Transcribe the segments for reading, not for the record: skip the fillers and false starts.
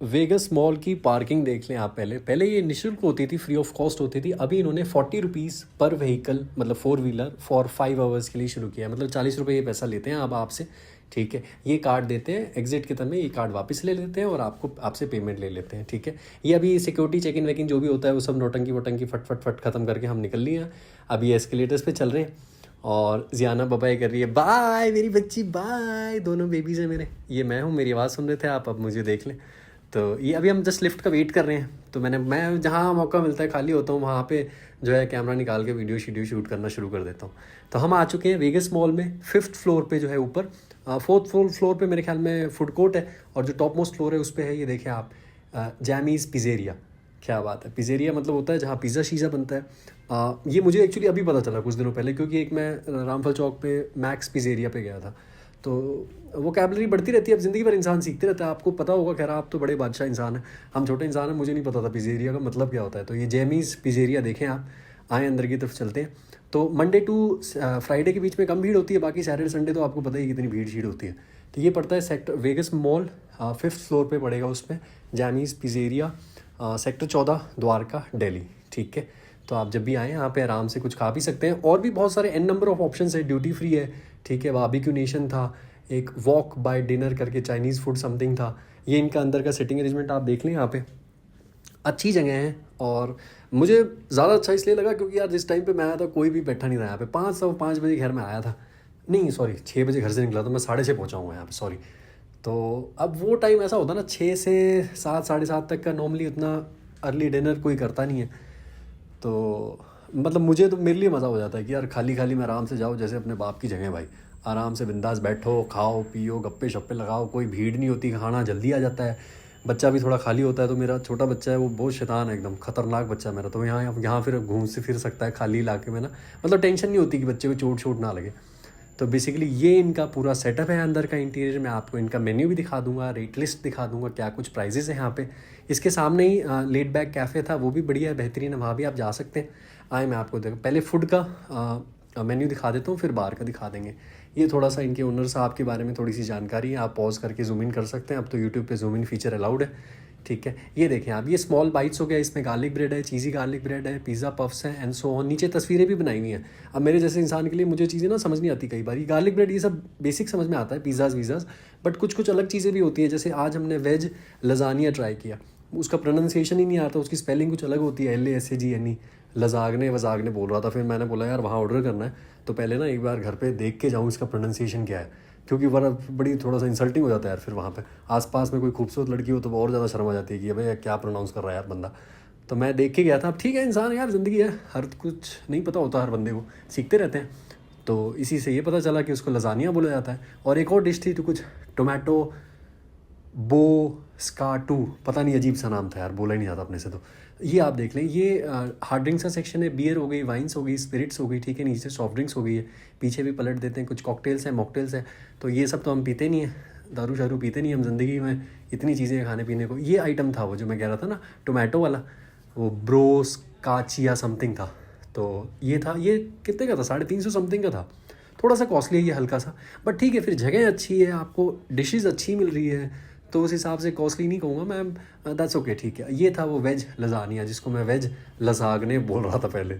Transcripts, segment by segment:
Vagus mall की parking देख लें आप। पहले पहले ये निःशुल्क होती थी, फ्री ऑफ कॉस्ट होती थी। अभी इन्होंने 40 रुपीज़ पर व्हीकल, मतलब 4 व्हीलर फॉर 5 आवर्स के लिए शुरू किया है। मतलब 40 रुपये ये पैसा लेते हैं अब आपसे, ठीक है। ये कार्ड देते हैं, एग्जिट के समय ये कार्ड वापस ले लेते हैं और आपको आपसे पेमेंट ले लेते हैं, ठीक है। ये अभी सिक्योरिटी चेक इन वेकिन जो भी होता है वो सब नोटंकी वोटंकी फट फट फट खत्म करके हम निकल लिए हैं। अभी एस्केलेटर्स पे चल रहे हैं और जियाना बाय कर रही है, बाय मेरी बच्ची बाय। दोनों बेबीज़ हैं मेरे, ये मैं हूँ। मेरी आवाज़ सुन रहे थे आप, अब मुझे देख लें। तो ये अभी हम जस्ट लिफ्ट का वेट कर रहे हैं। तो मैं जहाँ मौका मिलता है खाली होता हूँ वहाँ पे जो है कैमरा निकाल के वीडियो शूट करना शुरू कर देता हूँ। तो हम आ चुके हैं वेगस मॉल में, 5th फ्लोर पे जो है ऊपर। 4th फ्लोर पे मेरे ख्याल में फूड कोर्ट है और जो टॉप मोस्ट फ्लोर है उस पर है, ये देखें आप, जैमीज़ पिज़्ज़ेरिया। क्या बात है, पिज़्ज़ेरिया मतलब होता है जहाँ पिज़्ज़ा शीज़ा बनता है। ये मुझे एक्चुअली अभी पता चला कुछ दिनों पहले, क्योंकि एक मैं रामफल चौक पे मैक्स पिज़्ज़ेरिया पे गया था। तो वोकैबुलरी बढ़ती रहती है, अब ज़िंदगी भर इंसान सीखते रहता है। आपको पता होगा, खैर आप तो बड़े बादशाह इंसान हैं, हम छोटे इंसान हैं। मुझे नहीं पता था पिज़्ज़ेरिया का मतलब क्या होता है। तो ये जैमीज़ पिज़्ज़ेरिया देखें आप, आए अंदर की तरफ चलते हैं। तो मंडे टू फ्राइडे के बीच में कम भीड़ होती है, बाकी सैटरडे संडे तो आपको पता ही कितनी भीड़ शीड़ होती है। तो ये पड़ता है sector vagus mall, 5th floor पे पड़ेगा उसमें, जैमीज़ पिज़्ज़ेरिया, सेक्टर 14, द्वारका, दिल्ली, ठीक है। तो आप जब भी आएँ यहाँ पे आराम से कुछ खा पी सकते हैं। और भी बहुत सारे एन नंबर ऑफ ऑप्शंस है, ड्यूटी फ्री है, ठीक है। बारबेक्यू नेशन था, एक वॉक बाय डिनर करके चाइनीज़ फूड समथिंग था। ये इनका अंदर का सिटिंग अरेंजमेंट आप देख लें यहाँ पे, अच्छी जगह है। और मुझे ज़्यादा अच्छा इसलिए लगा क्योंकि यार जिस टाइम पे मैं आया था कोई भी बैठा नहीं था यहाँ पे। 5:05 बजे घर में आया था, नहीं सॉरी 6 बजे घर से निकला था, मैं 6:30 पहुँचा हूँ यहाँ पे, सॉरी। तो अब वो टाइम ऐसा होता है ना, 6 से 7, 7:30 तक का नॉर्मली उतना अर्ली डिनर कोई करता नहीं है। तो मतलब मुझे तो, मेरे लिए मज़ा हो जाता है कि यार खाली खाली मैं आराम से जाऊँ, जैसे अपने बाप की जगह भाई, आराम से बिंदास बैठो, खाओ पियो, गप्पे शप्पे लगाओ, कोई भीड़ नहीं होती, खाना जल्दी आ जाता है। बच्चा भी थोड़ा खाली होता है। तो मेरा छोटा बच्चा है, वो बहुत शैतान है, एकदम खतरनाक बच्चा है मेरा। तो यहाँ फिर घूम से फिर सकता है खाली इलाके में ना, मतलब टेंशन नहीं होती कि बच्चे को चोट छोट ना लगे। तो बेसिकली ये इनका पूरा सेटअप है अंदर का इंटीरियर। मैं आपको इनका मेन्यू भी दिखा दूंगा, रेट लिस्ट दिखा दूंगा, क्या कुछ प्राइजेस हैं यहाँ पे। इसके सामने ही लेट बैक कैफ़े था, वो भी बढ़िया है, बेहतरीन है, वहाँ भी आप जा सकते हैं। आए मैं आपको पहले फूड का मेन्यू दिखा देता हूँ, फिर बाहर का दिखा देंगे। ये थोड़ा सा इनके ओनर साहब के बारे में थोड़ी सी जानकारी है, आप पॉज करके जूम इन कर सकते हैं। अब तो यूट्यूब पे जूम इन फीचर अलाउड है, ठीक है। ये देखें आप, ये स्मॉल बाइट्स हो गया, इसमें गार्लिक ब्रेड है, चीज़ी गार्लिक ब्रेड है, पिज़्ज़ा पफ्स हैं एंड सो ऑन। नीचे तस्वीरें भी बनाई हुई हैं। अब मेरे जैसे इंसान के लिए मुझे चीज़ें ना समझ नहीं आती कई बार। ये गार्लिक ब्रेड ये सब बेसिक समझ में आता है, पिज़्ज़ाज़ वीज़ाज़, बट कुछ कुछ अलग चीज़ें भी होती हैं। जैसे आज हमने वेज लजानिया ट्राई किया, उसका प्रोनाउंसिएशन ही नहीं आता, उसकी स्पेलिंग कुछ अलग होती है, LASAGNE, लजागने वजागने बोल रहा था। फिर मैंने बोला यार वहाँ ऑर्डर करना है तो पहले ना एक बार घर पे देख के जाऊँ इसका प्रोनाउंसिएशन क्या है, क्योंकि वरना बड़ी थोड़ा सा इंसल्टिंग हो जाता है यार। फिर वहाँ पे आसपास में कोई खूबसूरत लड़की हो तो और ज़्यादा शर्म आ जाती है कि भाई क्या प्रोनाउंस कर रहा है यार बंदा। तो मैं देख के गया था। अब ठीक है, इंसान यार, ज़िंदगी है, हर कुछ नहीं पता होता हर बंदे को, सीखते रहते हैं। तो इसी से ये पता चला कि उसको लजानिया बोला जाता है। और एक और डिश थी तो कुछ टोमेटो बो स्काटू, पता नहीं, अजीब सा नाम था यार, बोला ही नहीं जाता अपने से। तो ये आप देख लें, ये हार्ड ड्रिंक्स का सेक्शन है। बियर हो गई, वाइन्स हो गई, स्पिरिट्स हो गई, ठीक है। नीचे सॉफ्ट ड्रिंक्स हो गई है, पीछे भी पलट देते हैं, कुछ कॉकटेल्स हैं, मॉकटेल्स हैं। तो ये सब तो हम पीते नहीं हैं, दारू शारू पीते नहीं हम ज़िंदगी में, इतनी चीज़ें खाने पीने को। ये आइटम था वो जो मैं कह रहा था ना, टोमेटो वाला, वो ब्रोस काचिया समथिंग था। तो ये था, ये कितने का था, 350 समथिंग का था। थोड़ा सा कॉस्टली है ये, हल्का सा, बट ठीक है। फिर जगह अच्छी है, आपको डिशेज़ अच्छी मिल रही है, तो उस हिसाब से कॉस्टली नहीं कहूँगा मैं, दैट्स ओके, ठीक है। ये था वो वेज लजानिया, जिसको मैं वेज लसागने बोल रहा था पहले।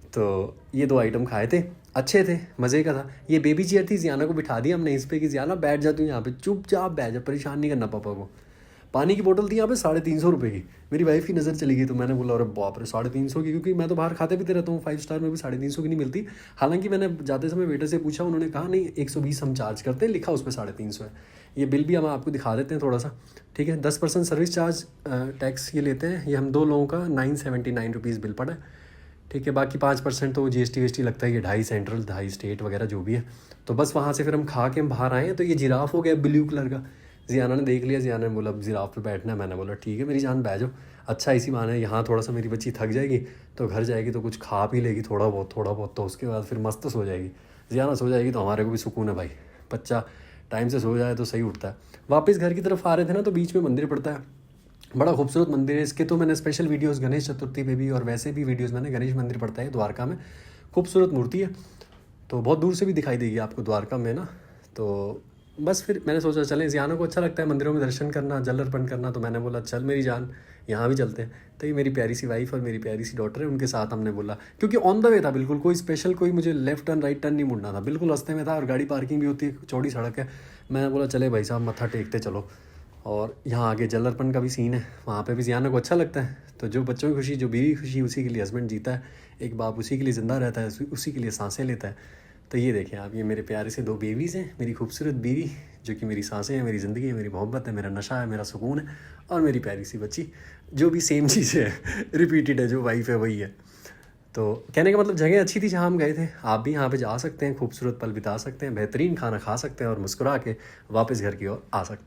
तो ये 2 आइटम खाए थे, अच्छे थे, मज़े का था। ये बेबी चेयर थी, जियाना को बिठा दिया हमने इस पर कि जियाना बैठ जा तू यहाँ पे, चुपचाप बैठ जा, परेशान नहीं करना पापा को। पानी की बोतल थी यहाँ पे 350 रुपये की। मेरी वाइफ की नज़र चली गई तो मैंने बोला अरे बाप रे, 350 की, क्योंकि मैं तो बाहर खाते पीते रहता हूँ, 5 स्टार में भी 350 की नहीं मिलती। हालांकि मैंने जाते समय वेटर से पूछा, उन्होंने कहा नहीं 120 हम चार्ज करते हैं, लिखा उस पर 350 है। ये बिल भी हम आपको दिखा देते हैं थोड़ा सा, ठीक है। 10% सर्विस चार्ज टैक्स ये लेते हैं। ये हम 2 लोगों का 979 रुपीज़ बिल पड़ा है, ठीक है। बाकी 5% तो GST वेस्टी लगता है, ये 2.5 सेंट्रल 2.5 स्टेट वगैरह जो भी है। तो बस वहाँ से फिर हम खा के हम बाहर आए हैं। तो ये जिराफ हो गया ब्लू कलर का, जियाना ने देख लिया, जियाना ने बोला अब जिराफ पे बैठना है। मैंने बोला ठीक है मेरी जान बैठ जाओ। अच्छा इसी बहाने यहाँ थोड़ा सा मेरी बच्ची थक जाएगी तो घर जाएगी तो कुछ खा पी लेगी थोड़ा बहुत, तो उसके बाद फिर मस्त सो जाएगी। जियाना सो जाएगी तो हमारे को भी सुकून है भाई, बच्चा टाइम से सो जाए तो सही उठता है। वापस घर की तरफ आ रहे थे ना, तो बीच में मंदिर पड़ता है, बड़ा खूबसूरत मंदिर है। इसके तो मैंने स्पेशल वीडियोस गणेश चतुर्थी पे भी और वैसे भी वीडियोस मैंने, गणेश मंदिर पड़ता है द्वारका में, खूबसूरत मूर्ति है। तो बहुत दूर से भी दिखाई देगी आपको द्वारका में ना। तो बस फिर मैंने सोचा चलें, ज़ियानो को अच्छा लगता है मंदिरों में दर्शन करना, जल अर्पण करना, तो मैंने बोला चल मेरी जान यहाँ भी चलते हैं। तो ये मेरी प्यारी सी वाइफ और मेरी प्यारी सी डॉटर है, उनके साथ हमने बोला, क्योंकि ऑन द वे था बिल्कुल, कोई स्पेशल कोई मुझे लेफ्ट टर्न राइट टर्न नहीं मुड़ना था, बिल्कुल रास्ते में था और गाड़ी पार्किंग भी होती है, चौड़ी सड़क है। मैंने बोला चले भाई साहब मत्था टेकते चलो। और यहाँ आगे जल अर्पण का भी सीन है, वहाँ पे भी ज़ियानो को अच्छा लगता है। तो जो बच्चों की खुशी, जो बीवी की खुशी, उसी के लिए हस्बैंड जीता है। एक बाप उसी के लिए ज़िंदा रहता है, उसी के लिए सांसें लेता है। तो ये देखें आप, ये मेरे प्यारे से 2 बेबीज़ हैं, मेरी खूबसूरत बीवी जो कि मेरी सांसें हैं, मेरी ज़िंदगी है, मेरी मोहब्बत है, मेरा नशा है, मेरा सुकून है, और मेरी प्यारी सी बच्ची जो भी सेम चीज़ है, रिपीटेड है, जो वाइफ है वही है। तो कहने का मतलब जगह अच्छी थी जहाँ हम गए थे, आप भी यहाँ पे जा सकते हैं, खूबसूरत पल बिता सकते हैं, बेहतरीन खाना खा सकते हैं और मुस्कुरा के वापस घर की ओर आ सकते हैं।